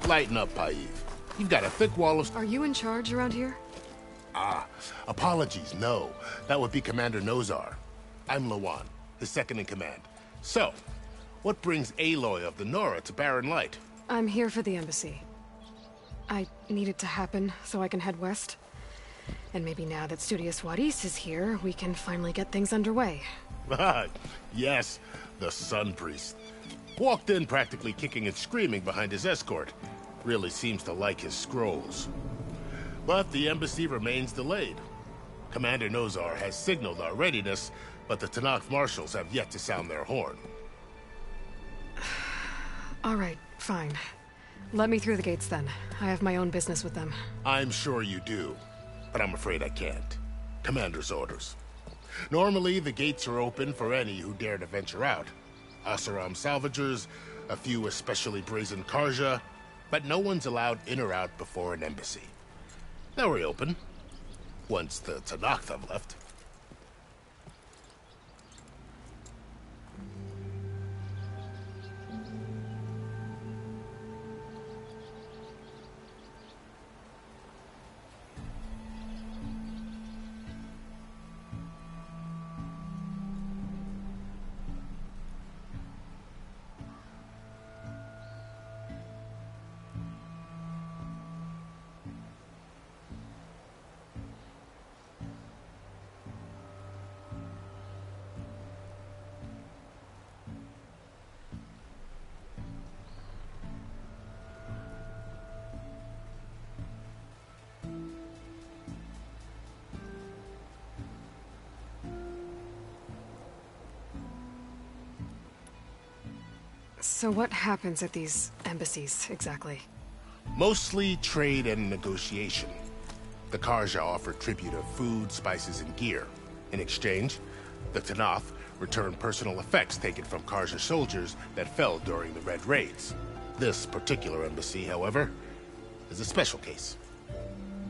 Lighten up, Paiv. You've got a thick wall of... Are you in charge around here? Apologies, no. That would be Commander Nozar. I'm Lawan, his second-in-command. So, what brings Aloy of the Nora to Barren Light? I'm here for the embassy. I need it to happen so I can head west. And maybe now that Studious Wadis is here, we can finally get things underway. Yes, the Sun Priest. Walked in practically kicking and screaming behind his escort. Really seems to like his scrolls. But the embassy remains delayed. Commander Nozar has signaled our readiness, but the Tenakth marshals have yet to sound their horn. All right, fine. Let me through the gates then. I have my own business with them. I'm sure you do, but I'm afraid I can't. Commander's orders. Normally, the gates are open for any who dare to venture out. Oseram salvagers, a few especially brazen Karja, but no one's allowed in or out before an embassy. They'll reopen, once the Tenakth have left. So what happens at these embassies, exactly? Mostly trade and negotiation. The Karja offer tribute of food, spices, and gear. In exchange, the Tenakth return personal effects taken from Karja soldiers that fell during the Red Raids. This particular embassy, however, is a special case.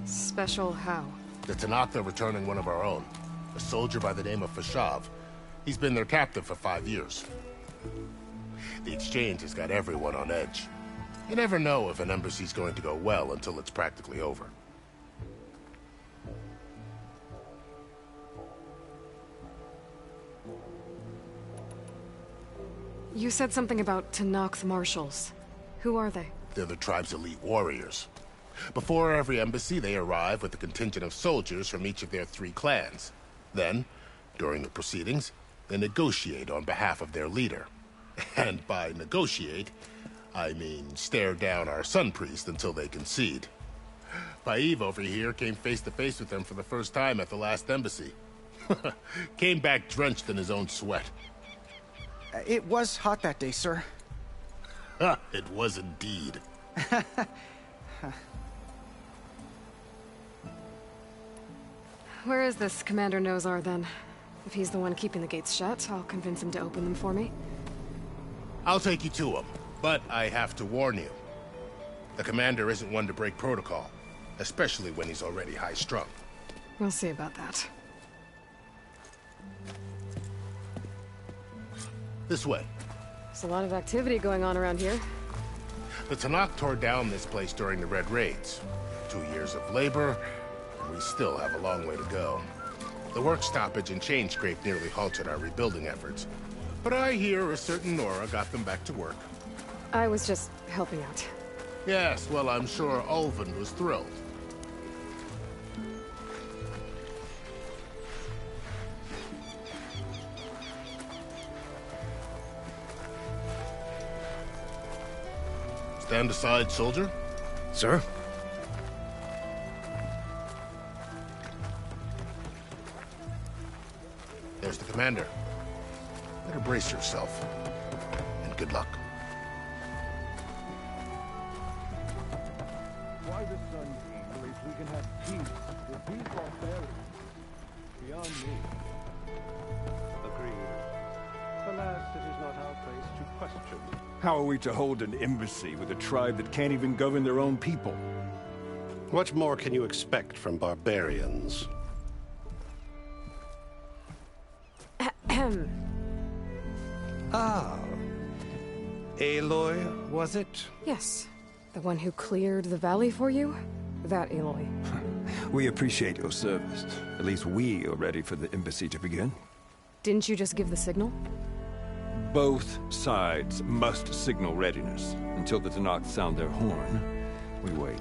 Special how? The Tenakth are returning one of our own, a soldier by the name of Fashav. He's been their captive for 5 years. The exchange has got everyone on edge. You never know if an embassy's going to go well until it's practically over. You said something about Tenakth marshals. Who are they? They're the tribe's elite warriors. Before every embassy, they arrive with a contingent of soldiers from each of their 3 clans. Then, during the proceedings, they negotiate on behalf of their leader. And by negotiate, I mean stare down our Sun Priest until they concede. Paiv over here came face to face with them for the first time at the last embassy. Came back drenched in his own sweat. It was hot that day, sir. It was indeed. Where is this Commander Nozar, then? If he's the one keeping the gates shut, I'll convince him to open them for me. I'll take you to him, but I have to warn you. The commander isn't one to break protocol, especially when he's already high-strung. We'll see about that. This way. There's a lot of activity going on around here. The Tenakth tore down this place during the Red Raids. 2 years of labor, and we still have a long way to go. The work stoppage and chain scrape nearly halted our rebuilding efforts. But I hear a certain Nora got them back to work. I was just helping out. Yes, well, I'm sure Ulvund was thrilled. Stand aside, soldier. Sir? There's the commander. Better brace yourself. And good luck. Why the Sun King believes we can have peace with these barbarians beyond me. Agreed. Alas, it is not our place to question. How are we to hold an embassy with a tribe that can't even govern their own people? What more can you expect from barbarians? Ahem. Ah. Aloy, was it? Yes. The one who cleared the valley for you? That Aloy. We appreciate your service. At least we are ready for the embassy to begin. Didn't you just give the signal? Both sides must signal readiness. Until the Tenakth sound their horn, we wait.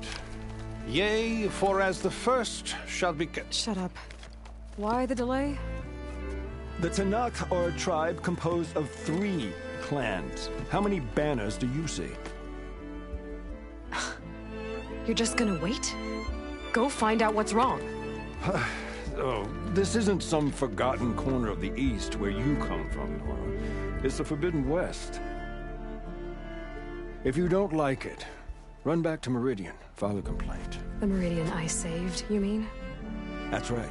Yea, for as the first shall be... Shut up. Why the delay? The Tenakth are a tribe composed of 3 clans. How many banners do you see? You're just gonna wait? Go find out what's wrong. Oh, this isn't some forgotten corner of the East where you come from, Nora. It's the Forbidden West. If you don't like it, run back to Meridian, file a complaint. The Meridian I saved, you mean? That's right.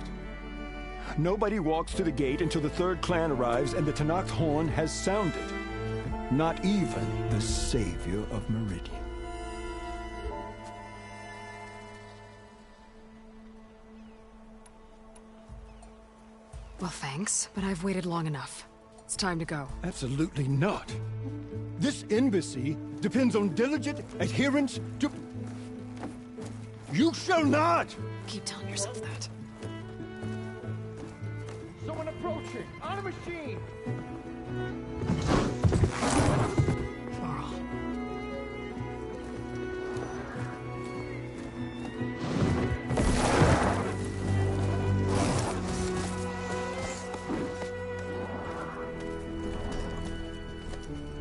Nobody walks to the gate until the 3rd clan arrives and the Tenakth horn has sounded. Not even the savior of Meridian. Well, thanks, but I've waited long enough. It's time to go. Absolutely not. This embassy depends on diligent adherence to... You shall not! Keep telling yourself that. Someone approaching! On a machine! Varl.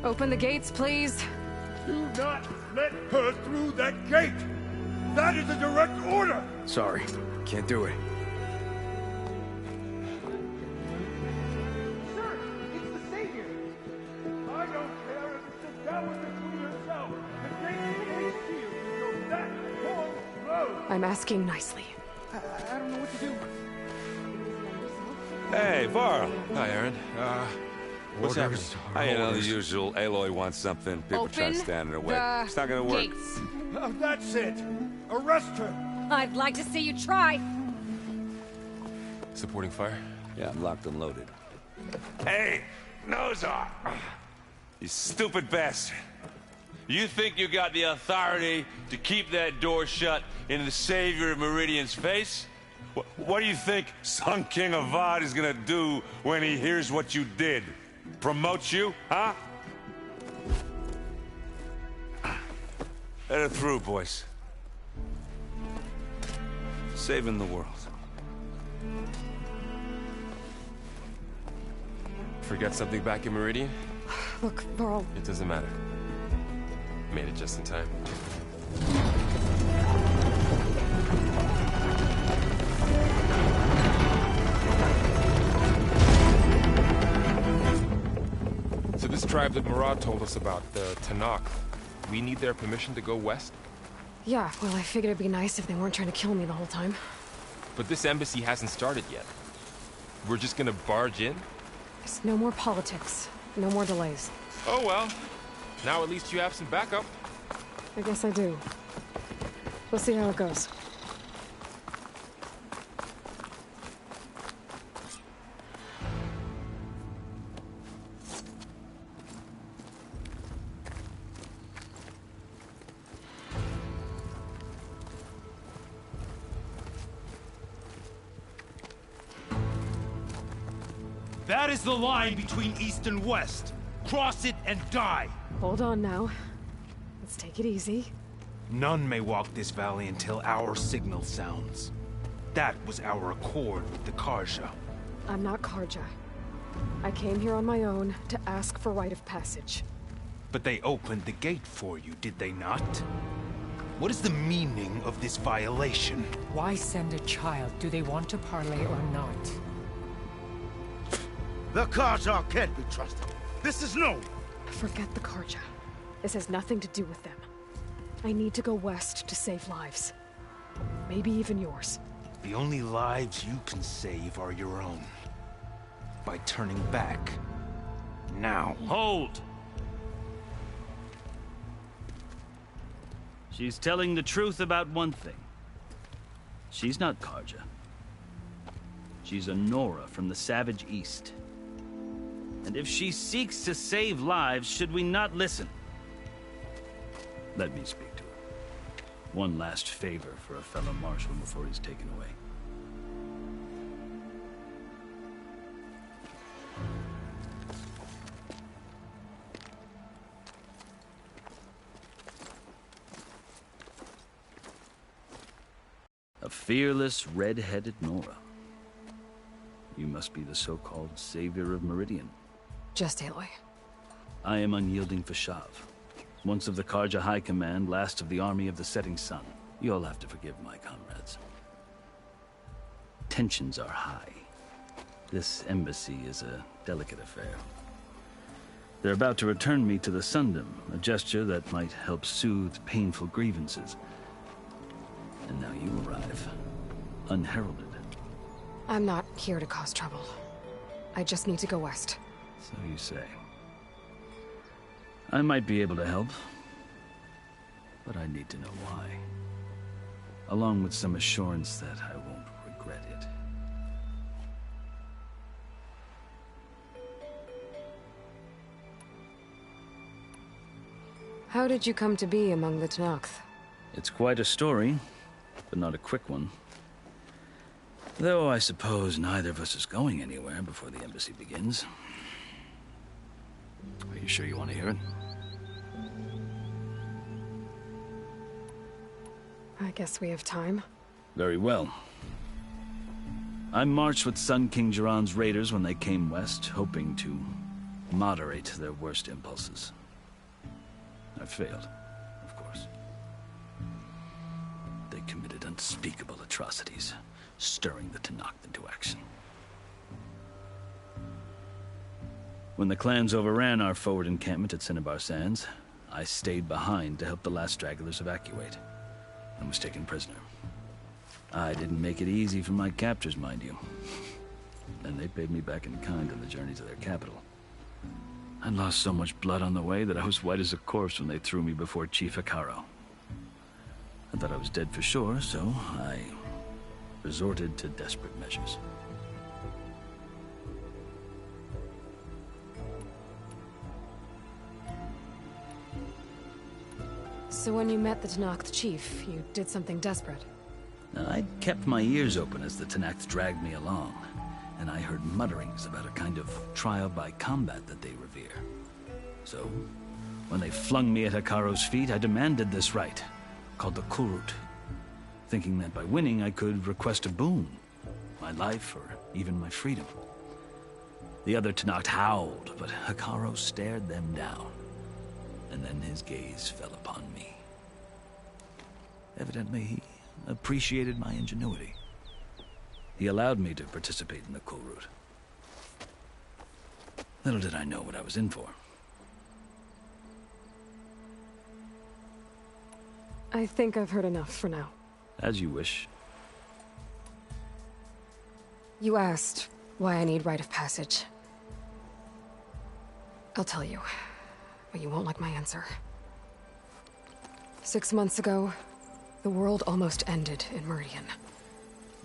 Open the gates, please. Do not let her through that gate! That is a direct order! Sorry, can't do it. Sir, it's the Savior! I don't care if it's the devil between herself. The gate is sealed, so that horn blows! I'm asking nicely. I don't know what to do. Hey, Varl. Hi, Aaron. What's happening? Orders. I know the usual. Aloy wants something. People try to Open stand in her way. the It's not gonna work. gates. That's it! Arrest her! I'd like to see you try. Supporting fire? Yeah, I'm locked and loaded. Hey, Nozar! You stupid bastard. You think you got the authority to keep that door shut in the savior of Meridian's face? What do you think Sun King Avad is gonna do when he hears what you did? Promote you, huh? Let her through, boys. Saving the world. Forget something back in Meridian? Look, Varl, It doesn't matter. Made it just in time. So this tribe that Murad told us about, the Tenakth, we need their permission to go west? yeah, well, I figured it'd be nice if they weren't trying to kill me the whole time. But this embassy hasn't started yet. We're just gonna barge in? There's no more politics. No more delays. Oh well. Now at least you have some backup. I guess I do. We'll see how it goes. That is the line between East and West. Cross it and die. Hold on now. Let's take it easy. None may walk this valley until our signal sounds. That was our accord with the Karja. I'm not Karja. I came here on my own to ask for rite of passage. But they opened the gate for you, did they not? What is the meaning of this violation? Why send a child? Do they want to parley or not? The Karja can't be trusted. This is known. Forget the Karja. This has nothing to do with them. I need to go west to save lives. Maybe even yours. The only lives you can save are your own. By turning back. Now. Hold! She's telling the truth about one thing. She's not Karja. She's a Nora from the Savage East. And if she seeks to save lives, should we not listen? Let me speak to her. One last favor for a fellow marshal before he's taken away. A fearless, red-headed Nora. You must be the so-called savior of Meridian. Just Aloy. I am unyielding Fashav. Once of the Karja High Command, last of the army of the setting sun. You'll have to forgive my comrades. Tensions are high. This embassy is a delicate affair. They're about to return me to the Sundom, a gesture that might help soothe painful grievances. And now you arrive, unheralded. I'm not here to cause trouble. I just need to go west. So you say. I might be able to help, but I need to know why. Along with some assurance that I won't regret it. How did you come to be among the Tenakth? It's quite a story, but not a quick one. Though I suppose neither of us is going anywhere before the embassy begins. Are you sure you want to hear it? I guess we have time. Very well. I marched with Sun King Jiran's raiders when they came west, hoping to moderate their worst impulses. I failed, of course. They committed unspeakable atrocities, stirring the Tenakth into action. When the clans overran our forward encampment at Cinnabar Sands, I stayed behind to help the last stragglers evacuate, and was taken prisoner. I didn't make it easy for my captors, mind you. And they paid me back in kind on the journey to their capital. I lost so much blood on the way that I was white as a corpse when they threw me before Chief Hekarro. I thought I was dead for sure, so I resorted to desperate measures. So when you met the Tenakth chief, you did something desperate? I'd kept my ears open as the Tenakth dragged me along, and I heard mutterings about a kind of trial by combat that they revere. So, when they flung me at Hekarro's feet, I demanded this right, called the Kulrut, thinking that by winning I could request a boon, my life or even my freedom. The other Tenakth howled, but Hekarro stared them down, and then his gaze fell upon me. Evidently, he appreciated my ingenuity. He allowed me to participate in the Kulrut. Little did I know what I was in for. I think I've heard enough for now. As you wish. You asked why I need rite of passage. I'll tell you, but you won't like my answer. 6 months ago, the world almost ended in Meridian.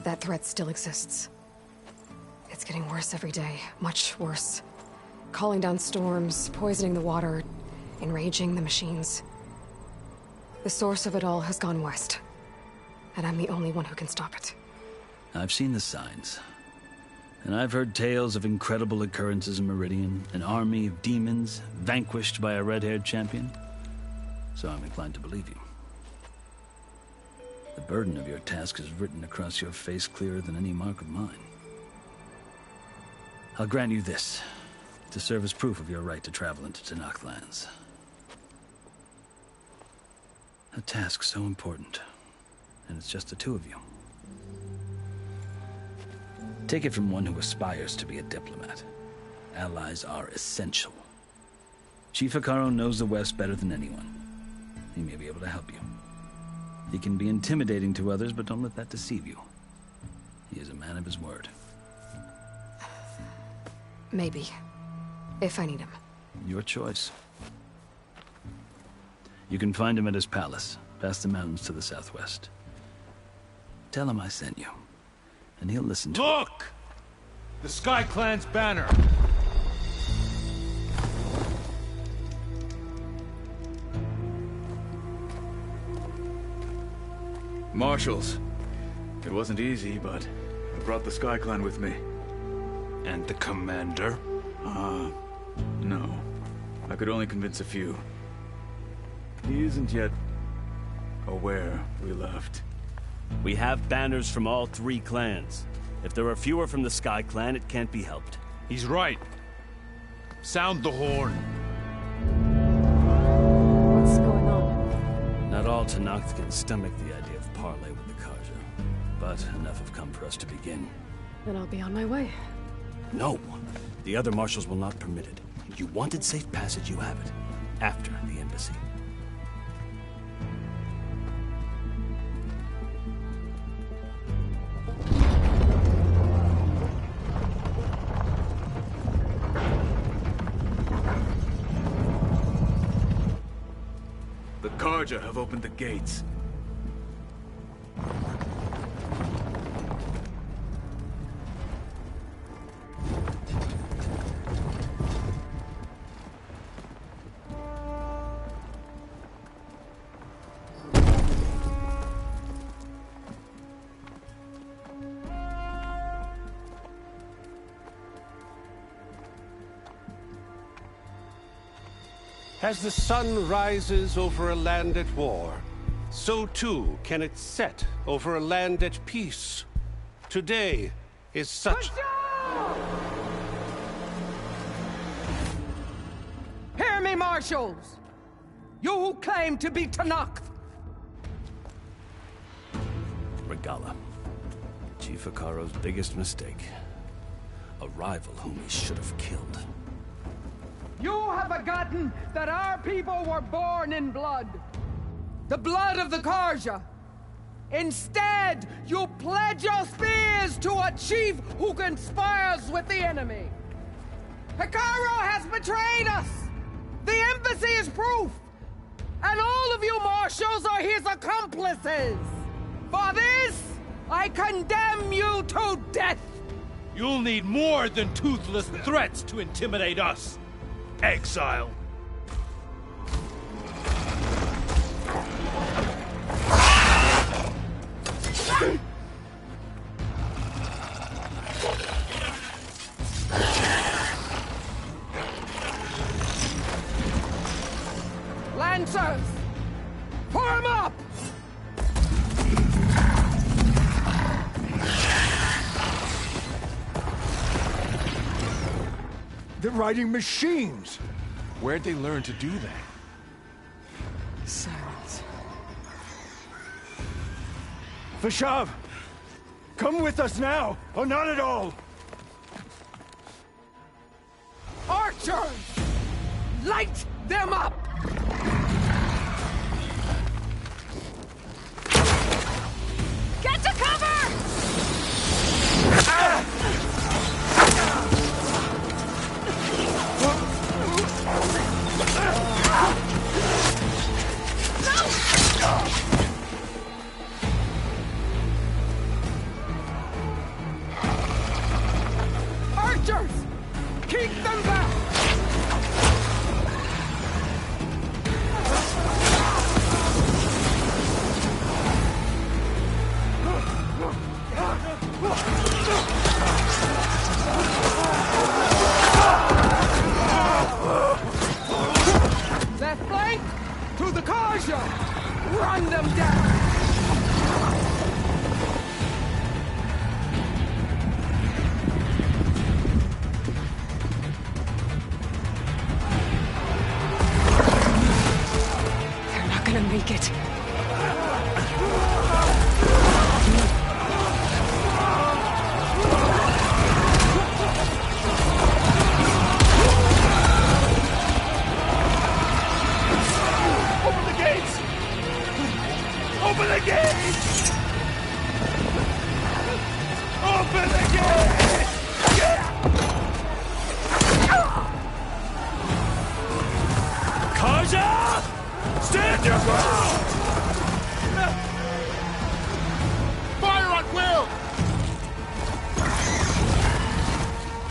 That threat still exists. It's getting worse every day, much worse. Calling down storms, poisoning the water, enraging the machines. The source of it all has gone west, and I'm the only one who can stop it. I've seen the signs. And I've heard tales of incredible occurrences in Meridian, an army of demons vanquished by a red-haired champion. So I'm inclined to believe you. The burden of your task is written across your face clearer than any mark of mine. I'll grant you this, to serve as proof of your right to travel into Tenakth lands. A task so important, and it's just the two of you. Take it from one who aspires to be a diplomat. Allies are essential. Chief Hekarro knows the West better than anyone. He may be able to help you. He can be intimidating to others, but don't let that deceive you. He is a man of his word. Maybe. If I need him. Your choice. You can find him at his palace, past the mountains to the southwest. Tell him I sent you, and he'll listen to it. Look! The Sky Clan's banner! Marshals. It wasn't easy, but I brought the Sky Clan with me. And the commander? No. I could only convince a few. He isn't yet aware we left. We have banners from all 3 clans. If there are fewer from the Sky Clan, it can't be helped. He's right. Sound the horn. What's going on? Not all Tenakth can stomach the idea of parley with the Carja, but enough have come for us to begin. Then I'll be on my way. No! The other marshals will not permit it. You wanted safe passage, you have it. After the embassy. The Carja have opened the gates. As the sun rises over a land at war, so too can it set over a land at peace. Today is such... Hear me, marshals! You who claim to be Tenakth! Regalla. Chief Hekarro's biggest mistake. A rival whom he should have killed. You have forgotten that our people were born in blood. The blood of the Carja. Instead, you pledge your spears to a chief who conspires with the enemy. Hekarro has betrayed us. The embassy is proof. And all of you marshals are his accomplices. For this, I condemn you to death. You'll need more than toothless threats to intimidate us. Exile. Lancers, form up! They're riding machines! Where'd they learn to do that? Silence. Vashav! Come with us now, or not at all! Archers! Light them up! Get to cover! Archers! Keep them back! Left flank! To the Carja! Run them down! They're not gonna make it. Open the gates! Open the gates! Open the gates! Carja! Stand your ground! Fire on Will!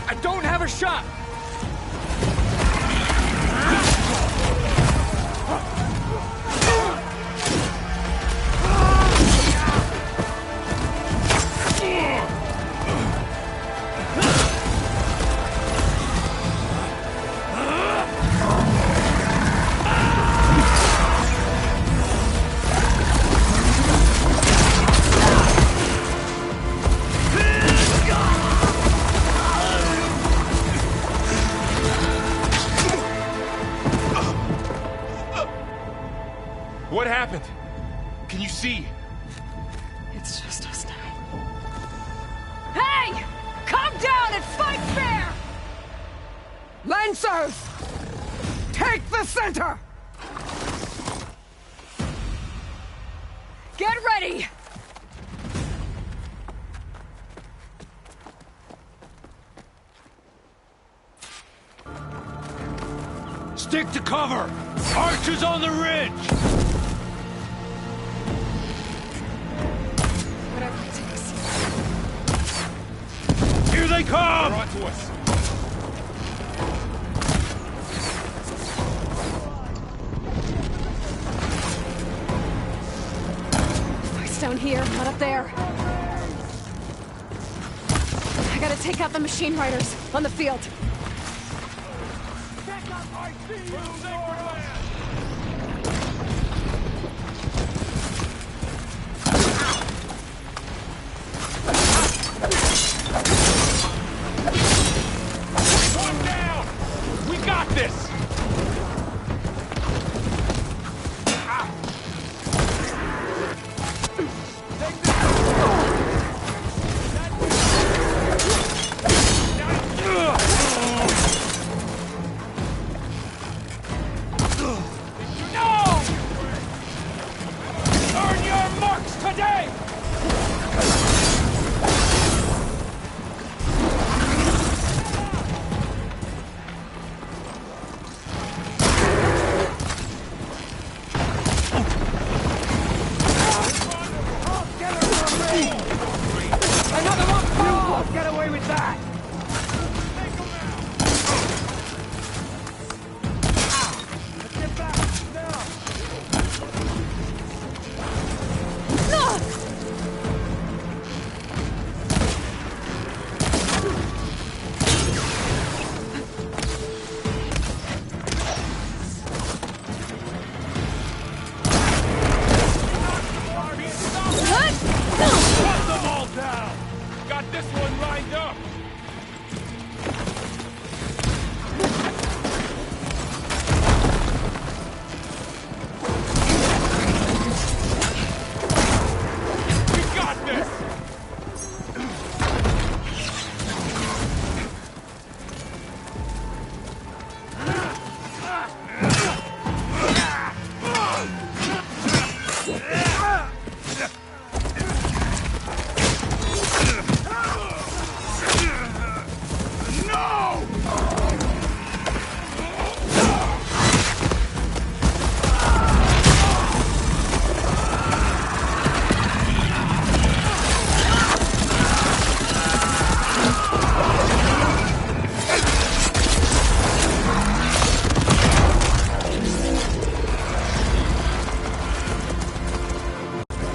I don't have a shot! What happened? Can you see? It's just us now. Hey! Calm down and fight fair! Lancers! Take the center! Get ready! Stick to cover! Archers on the ridge! Whatever it takes. Here they come! They're onto us. Fight's down here, not up there. I gotta take out the machine riders on the field. One down! We got this! Earn your marks today! Another one! You won't get away with that! Cut them all down! Got this one lined up! We got this!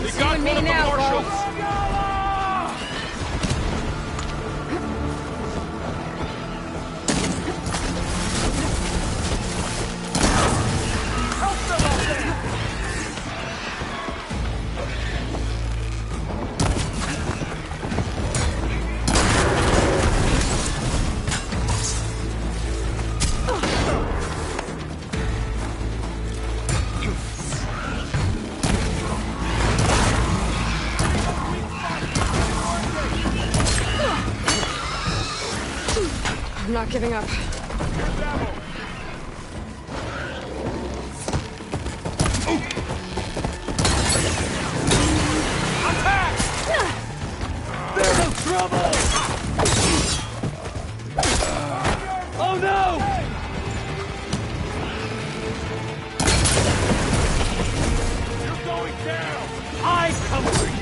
They got one of the marshals! I'm not giving up. There's no trouble! Oh no! You're going down! I come for you!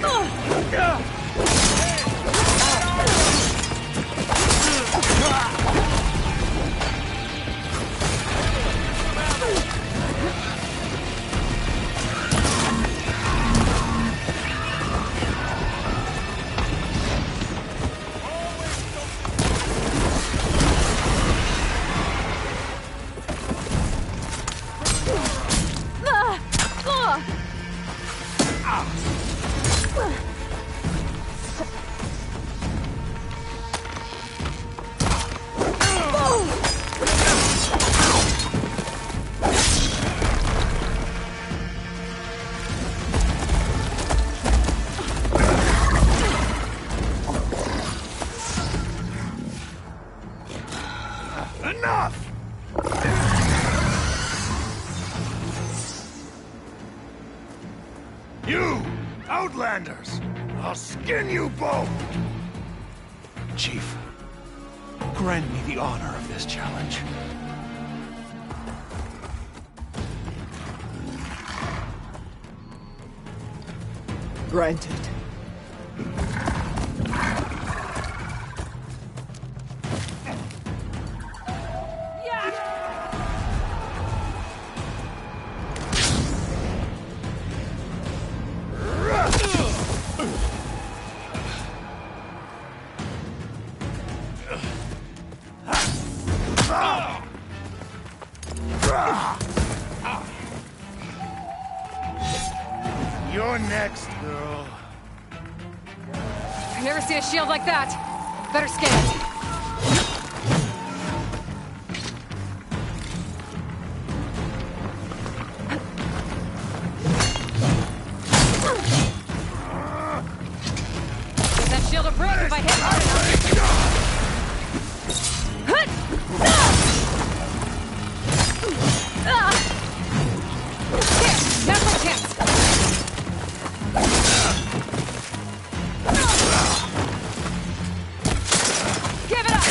You! Outlanders! I'll skin you both! Chief, grant me the honor of this challenge. Granted. You're next, girl. I've never seen a shield like that. Better scan it. Does that shield will break if I hit hard enough? Here, now's my chance. Give it up!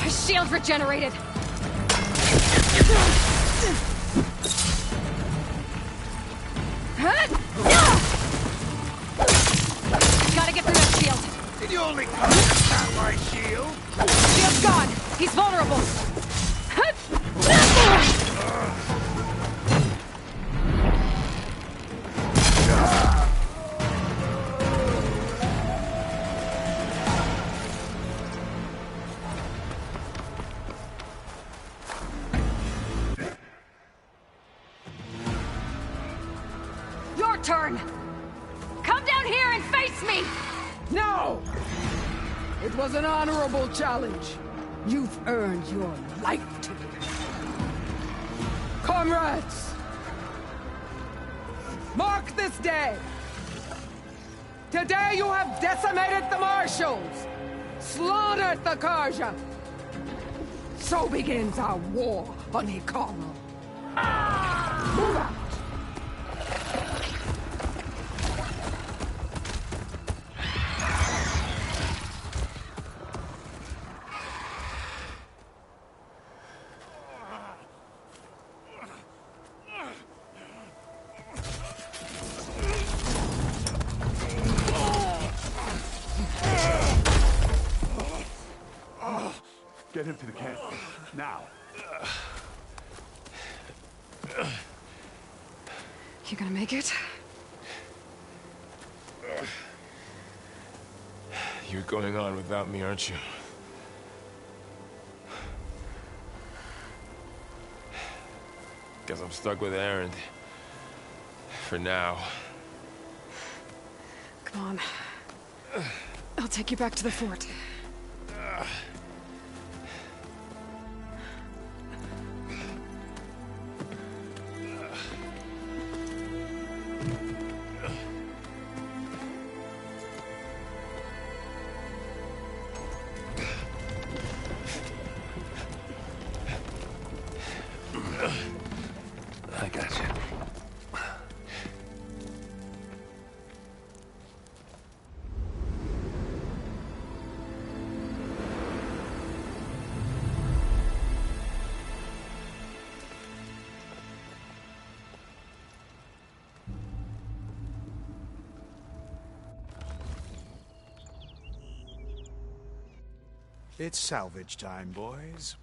Shield regenerated. Gotta get through that shield. Did you only come to tap my shield? Shield's gone. He's vulnerable. Your turn. Come down here and face me. No! It was an honorable challenge. You've earned your life today. Comrades! Mark this day! Today you have decimated the Marshals! Slaughtered the Karja! So begins our war on Hikaru. Move out! Get him to the camp. Now. You gonna make it? You're going on without me, aren't you? Guess I'm stuck with Erend. For now. Come on. I'll take you back to the fort. I got you. It's salvage time, boys.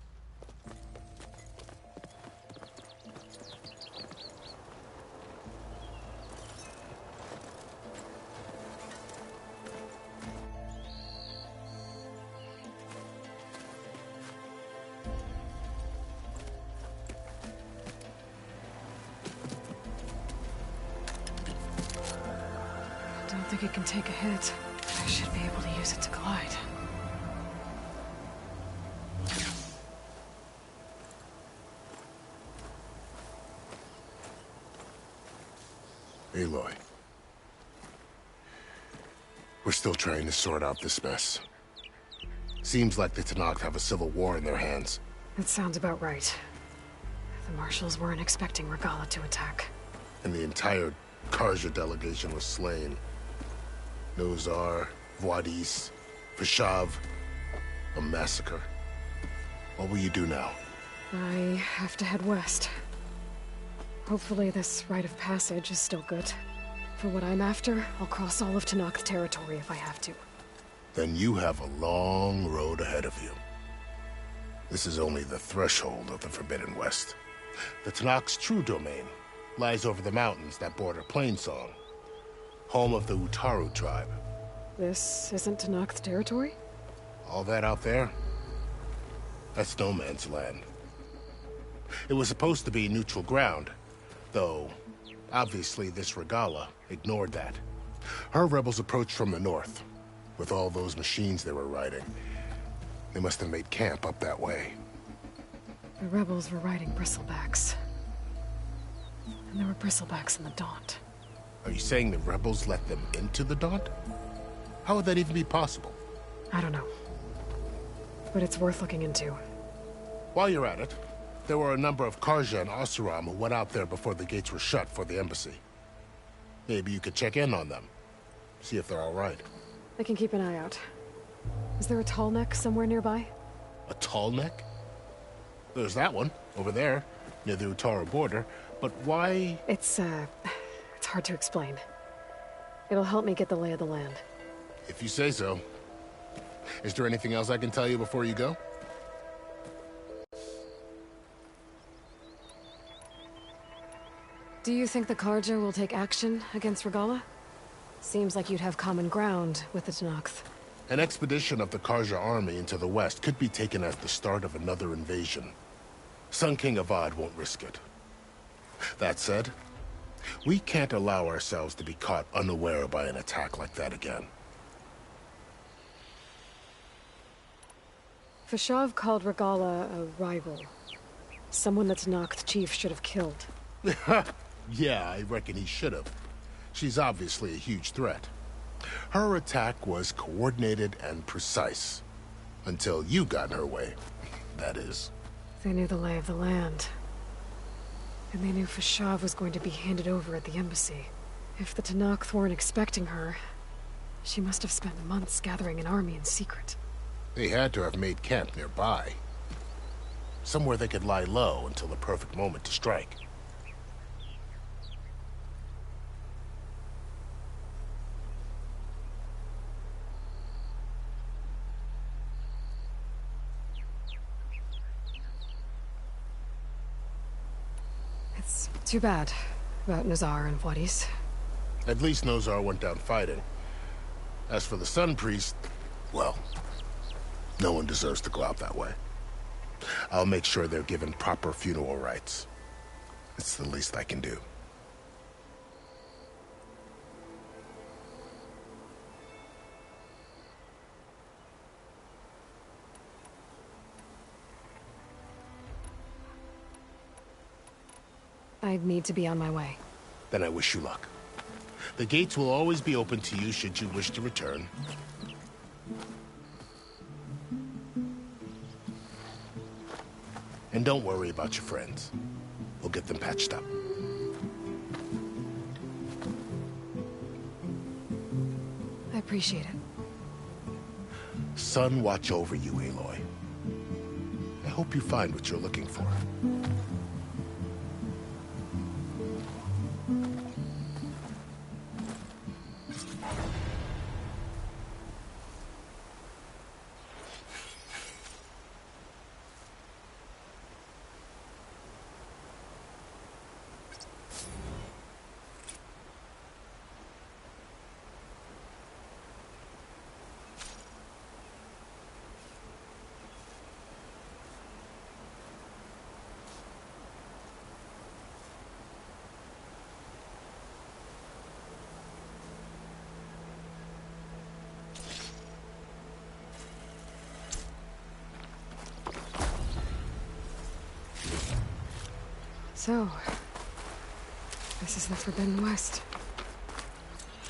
Don't think it can take a hit. I should be able to use it to glide. Aloy. We're still trying to sort out this mess. Seems like the Tenakth have a civil war in their hands. That sounds about right. The Marshals weren't expecting Regalla to attack. And the entire Carja delegation was slain. Nozar, Vuadis, Vashav. A massacre. What will you do now? I have to head west. Hopefully this rite of passage is still good. For what I'm after, I'll cross all of Tenakth territory if I have to. Then you have a long road ahead of you. This is only the threshold of the Forbidden West. The Tenakth's true domain lies over the mountains that border Plainsong, home of the Utaru tribe. This isn't Tenakth territory? All that out there? That's no man's land. It was supposed to be neutral ground, though obviously this Regalla ignored that. Her rebels approached from the north, with all those machines they were riding. They must have made camp up that way. The rebels were riding bristlebacks. And there were bristlebacks in the Daunt. Are you saying the rebels let them into the Daunt? How would that even be possible? I don't know. But it's worth looking into. While you're at it, there were a number of Carja and Oseram who went out there before the gates were shut for the embassy. Maybe you could check in on them. See if they're all right. I can keep an eye out. Is there a tall neck somewhere nearby? A tall neck? There's that one, over there, near the Utaru border. But why? It's hard to explain. It'll help me get the lay of the land. If you say so. Is there anything else I can tell you before you go? Do you think the Carja will take action against Regalla? Seems like you'd have common ground with the Tenakth. An expedition of the Carja army into the west could be taken as the start of another invasion. Sun King Avad won't risk it. That said, we can't allow ourselves to be caught unaware by an attack like that again. Vashav called Regalla a rival. Someone the Tenakth chief should have killed. Yeah, I reckon he should have. She's obviously a huge threat. Her attack was coordinated and precise. Until you got in her way, that is. They knew the lay of the land. And they knew Vashav was going to be handed over at the embassy. If the Tenakth weren't expecting her, she must have spent months gathering an army in secret. They had to have made camp nearby. Somewhere they could lie low until the perfect moment to strike. It's too bad about Nazar and Vuadis. At least Nozar went down fighting. As for the Sun Priest, well, no one deserves to go out that way. I'll make sure they're given proper funeral rites. It's the least I can do. I need to be on my way. Then I wish you luck. The gates will always be open to you should you wish to return. And don't worry about your friends. We'll get them patched up. I appreciate it. Sun watch over you, Aloy. I hope you find what you're looking for. So, this is the Forbidden West.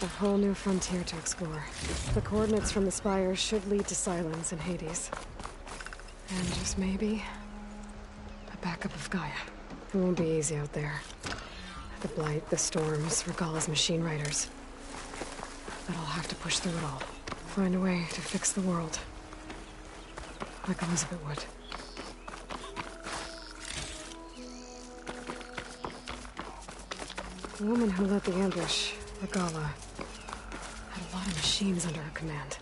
A whole new frontier to explore. The coordinates from the spire should lead to Silence and Hades. And just maybe, a backup of Gaia. It won't be easy out there. The Blight, the Storms, Regalla's machine riders. But I'll have to push through it all. Find a way to fix the world. Like Elizabeth would. The woman who led the ambush, Regalla, had a lot of machines under her command.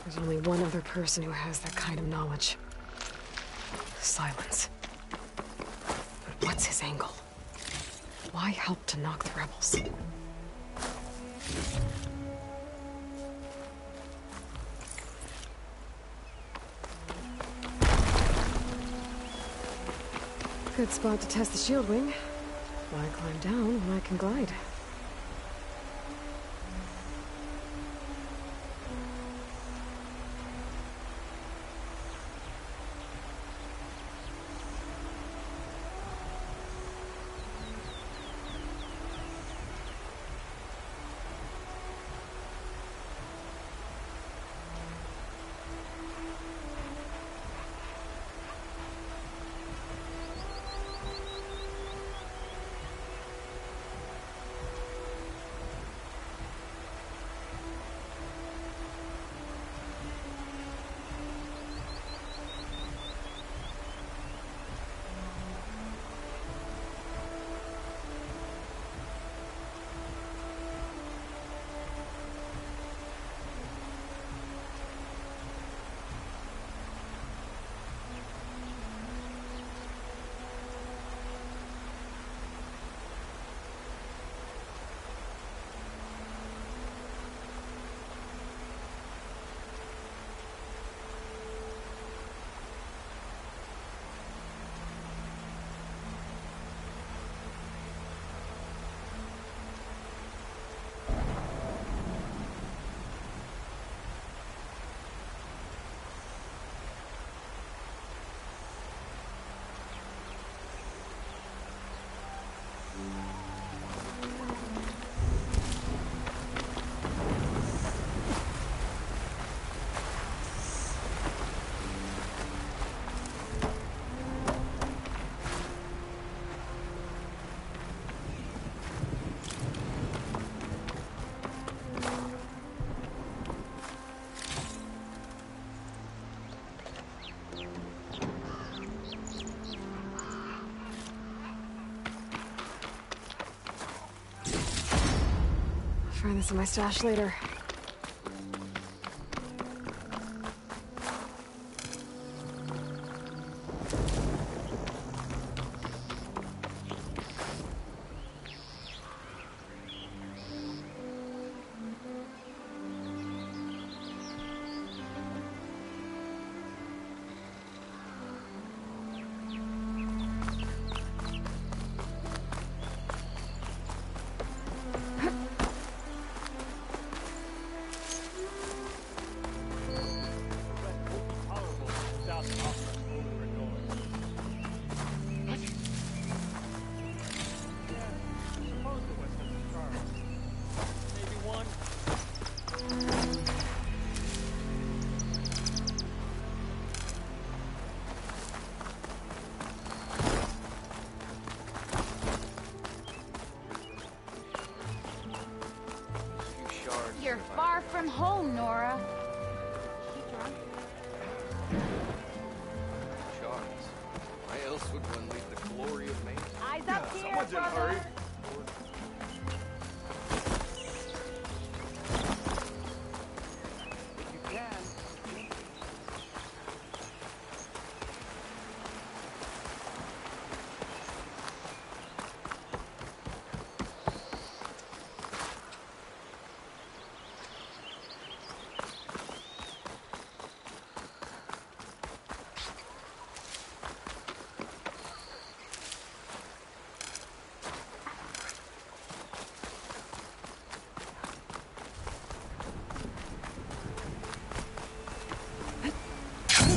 There's only one other person who has that kind of knowledge. Silence. But what's his angle? Why help to knock the rebels? Good spot to test the shield wing. Why climb down when I can glide? Find this in my stash later. You're far from home, Nora. Shards. Why else would one leave the glory of man? Eyes up here, Someone's in a brother. hurry.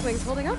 Wings holding up?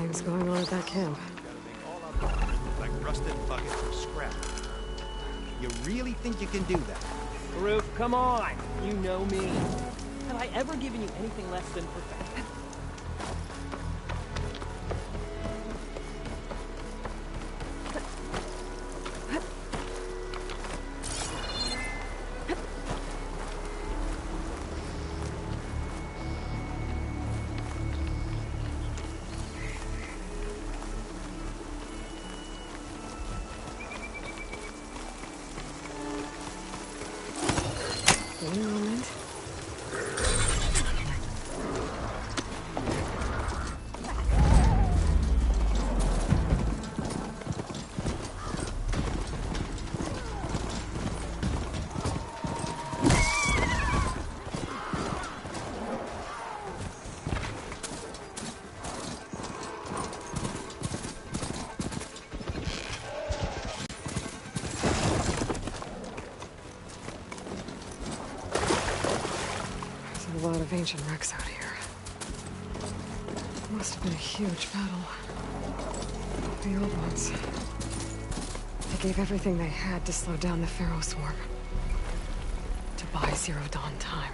things going on at that camp. Like rusted buckets of scrap. You really think you can do that? Farouk, come on! You know me. Have I ever given you anything less than perfection? One moment. A lot of ancient wrecks out here. Must have been a huge battle. The old ones. They gave everything they had to slow down the Pharaoh swarm. To buy Zero Dawn time.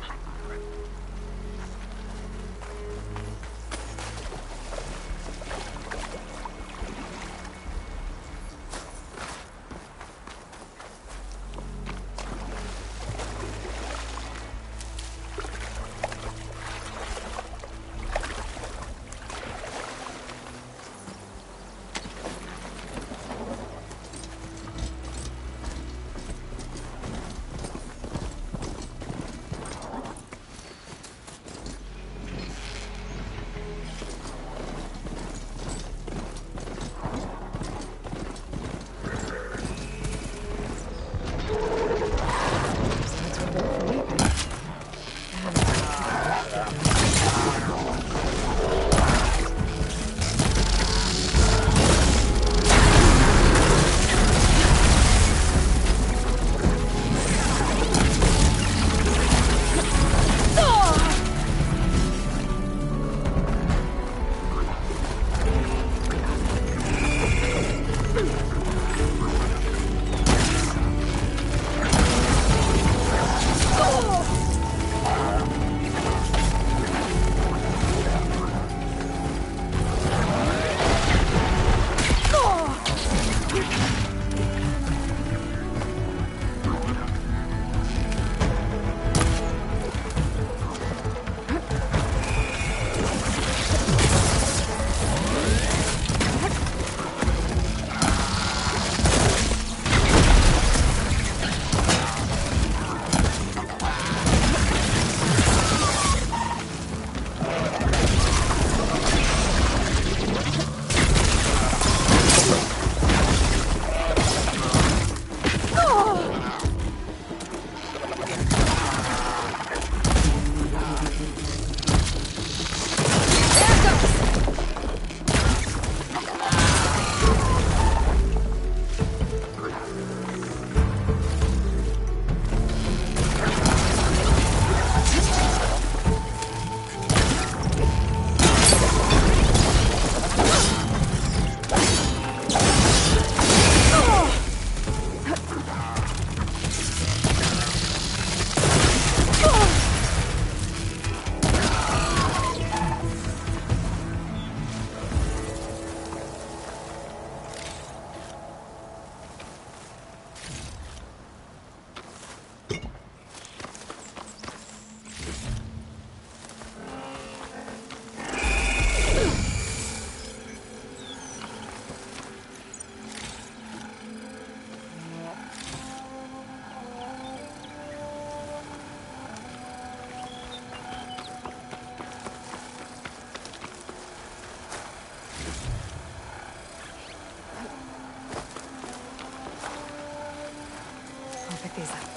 these up.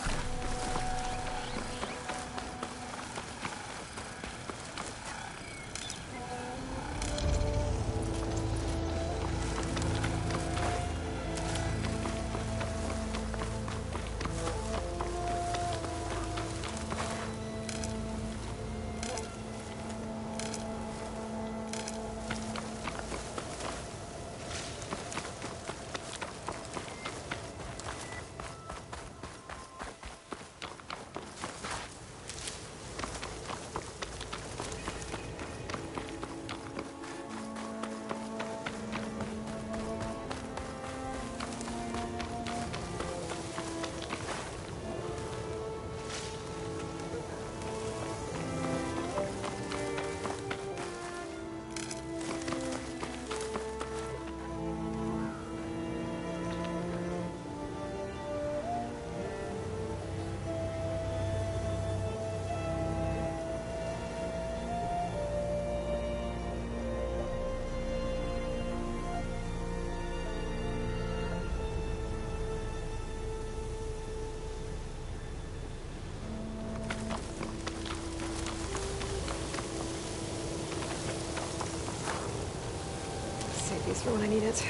just for when I need it.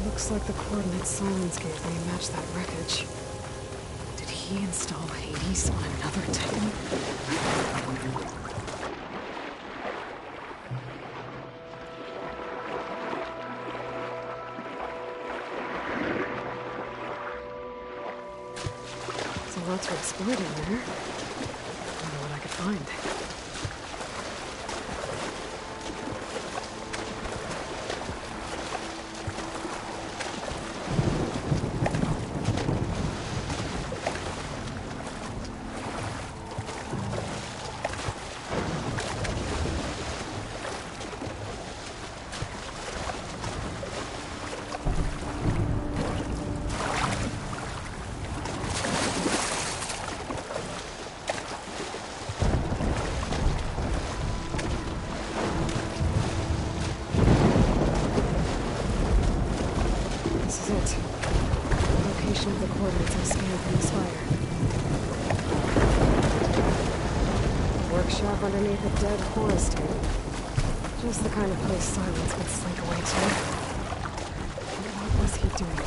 Looks like the coordinates Silence gave me match that wreckage. Did he install Hades on another Titan? There's a lot to explore down there. I wonder what I could find. Underneath a dead forest here. Just the kind of place Silence would slink away to. What was he doing?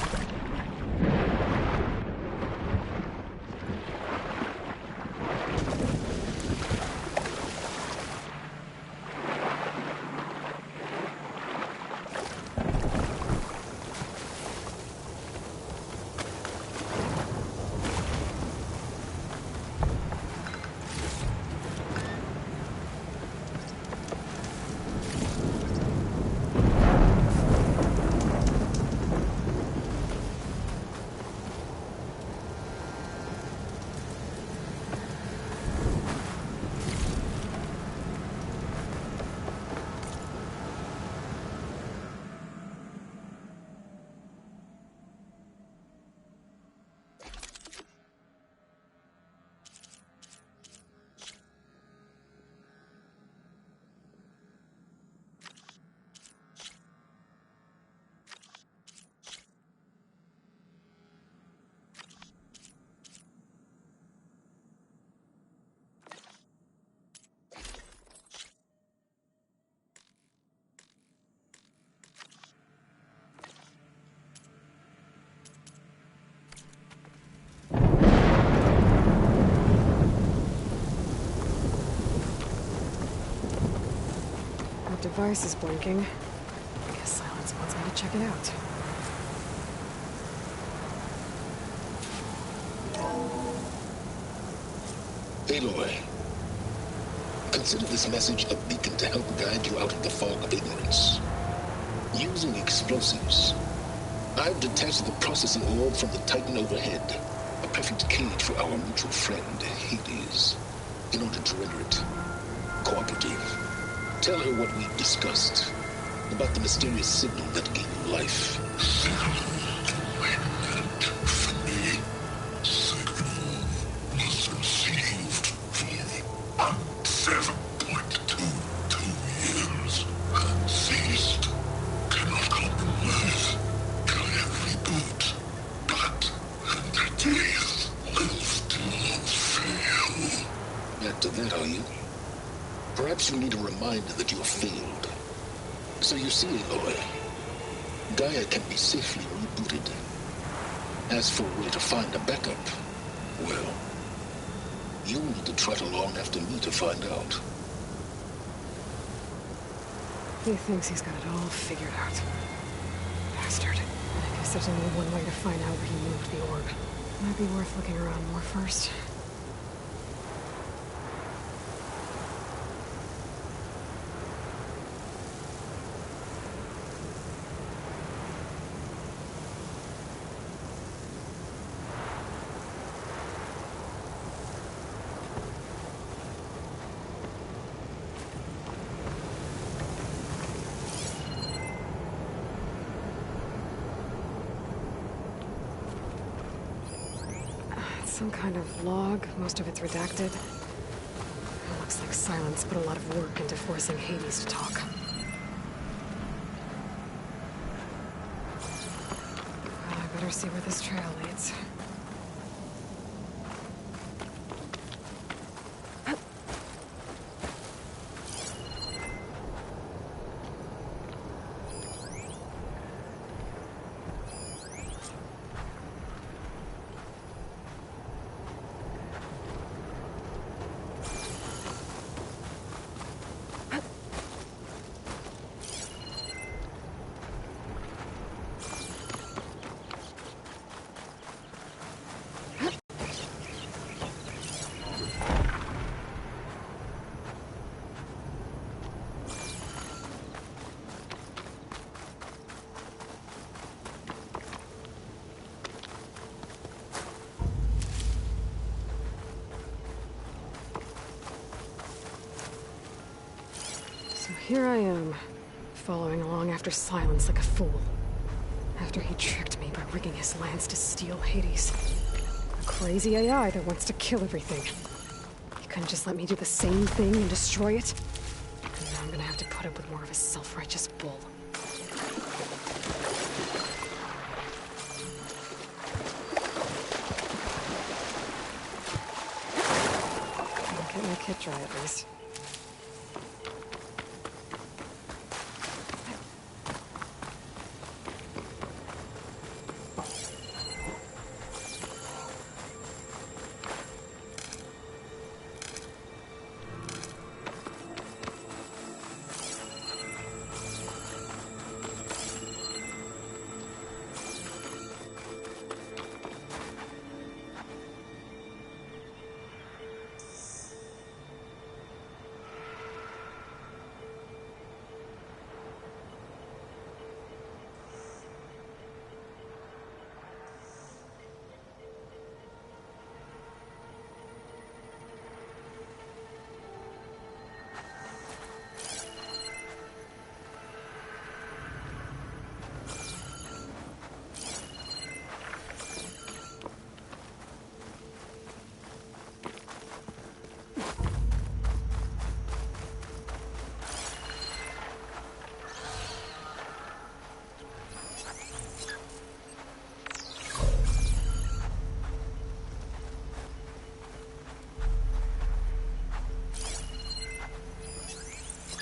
Device is blinking. I guess Silence wants me to check it out. Aloy, consider this message a beacon to help guide you out of the fog of ignorance. Using explosives, I've detached the processing orb from the Titan overhead, a perfect cage for our mutual friend, Hades, in order to render it cooperative. Tell her what we've discussed about the mysterious signal that gave you life. Signal pregnant for me. Signal was received for 7.22 years. Ceased. Cannot compromise. Can reboot. But entities will still fail. Back to that, are you? Perhaps you need a reminder that you have failed. So you see, Aloy, Gaia can be safely rebooted. As for a way to find a backup, well, you'll need to trot along after me to find out. He thinks he's got it all figured out. Bastard. I guess there's only one way to find out where he moved the orb. Might be worth looking around more first. Some kind of log, most of it's redacted. It looks like Silence put a lot of work into forcing Hades to talk. Well, I better see where this trail leads. Here I am, following along after Silence like a fool. After he tricked me by rigging his lance to steal Hades. A crazy AI that wants to kill everything. He couldn't just let me do the same thing and destroy it? And now I'm gonna have to put up with more of his self-righteous bull. I'll get my kit dry at least.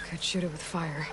Could shoot it with fire.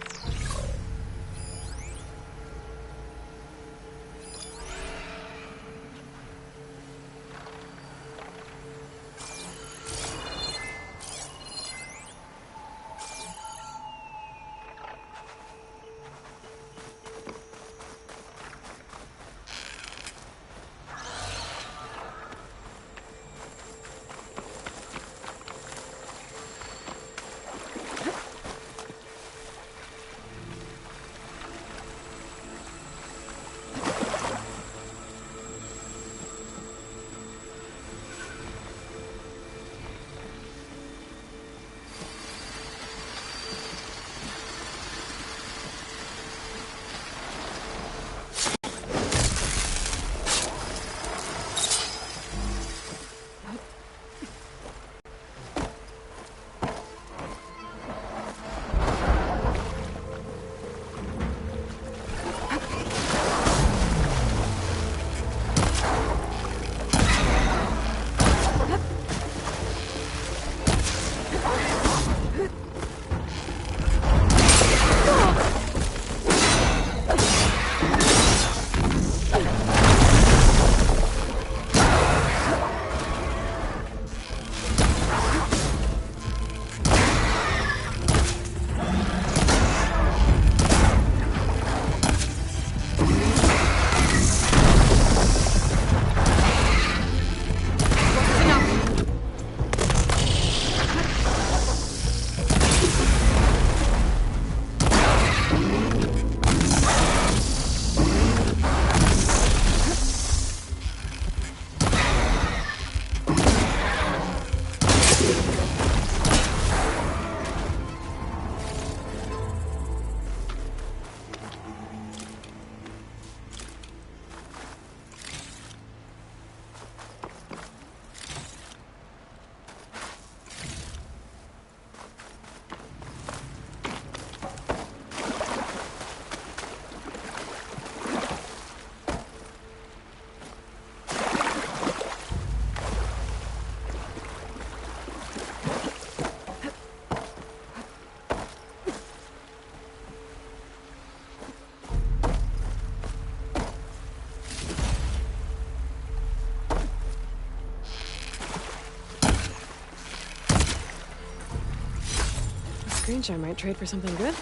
Screenshot might trade for something good.